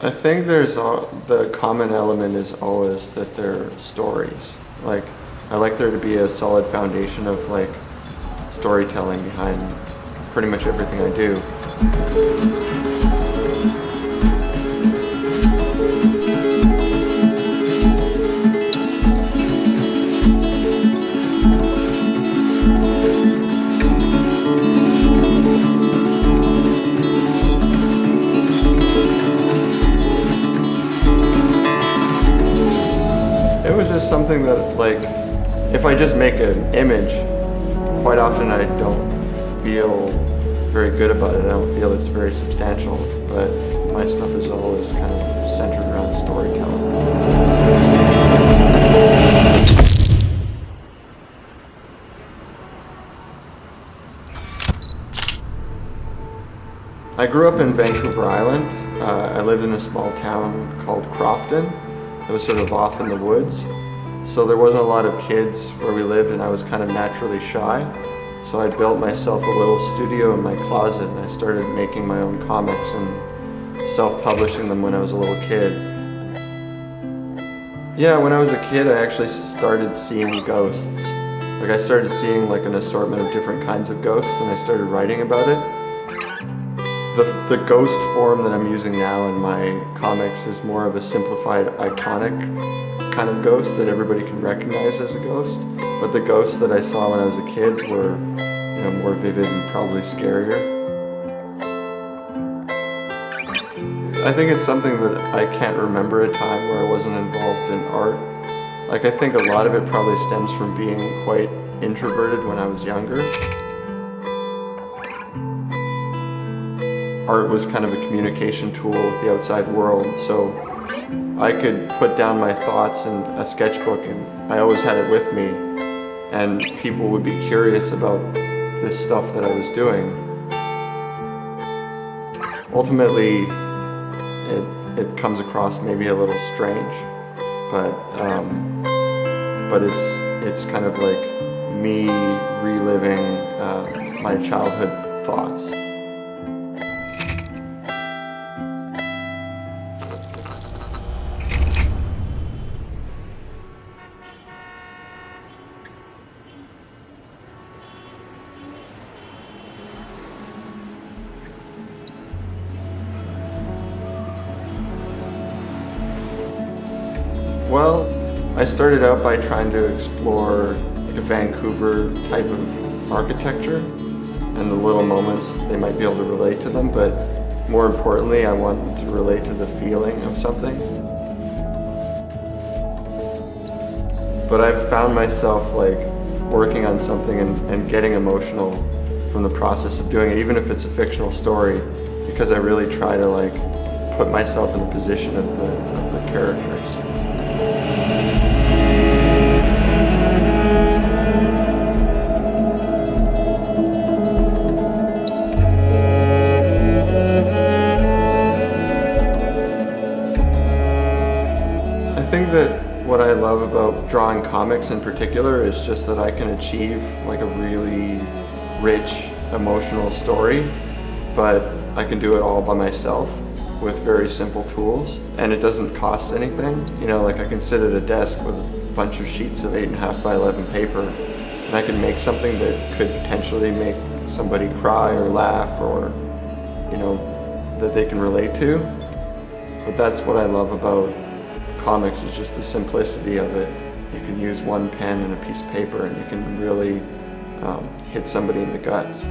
I think the common element is always that they're stories. Like, I like there to be a solid foundation of like storytelling behind pretty much everything I do. It was just something that, like, if I just make an image, quite often I don't feel very good about it. I don't feel it's very substantial, but my stuff is always kind of centered around storytelling. I grew up in Vancouver Island. I lived in a small town called Crofton. It was sort of off in the woods. So there wasn't a lot of kids where we lived, and I was kind of naturally shy. So I built myself a little studio in my closet, and I started making my own comics and self-publishing them when I was a little kid. Yeah, when I was a kid, I actually started seeing ghosts. Like, I started seeing like an assortment of different kinds of ghosts, and I started writing about it. The ghost form that I'm using now in my comics is more of a simplified, iconic kind of ghost that everybody can recognize as a ghost. But the ghosts that I saw when I was a kid were, more vivid and probably scarier. I think it's something that I can't remember a time where I wasn't involved in art. Like, I think a lot of it probably stems from being quite introverted when I was younger. Art was kind of a communication tool with the outside world, so I could put down my thoughts in a sketchbook, and I always had it with me, and people would be curious about this stuff that I was doing. Ultimately, it comes across maybe a little strange, but it's kind of like me reliving my childhood thoughts. Well, I started out by trying to explore like a Vancouver type of architecture and the little moments they might be able to relate to them, but more importantly, I wanted to relate to the feeling of something. But I've found myself like working on something and getting emotional from the process of doing it, even if it's a fictional story, because I really try to like put myself in the position of the characters. I think that what I love about drawing comics in particular is just that I can achieve like a really rich emotional story, but I can do it all by myself with very simple tools, and it doesn't cost anything. Like, I can sit at a desk with a bunch of sheets of 8.5 by 11 paper, and I can make something that could potentially make somebody cry or laugh, or that they can relate to. But that's what I love about comics, is just the simplicity of it. You can use one pen and a piece of paper, and you can really hit somebody in the guts.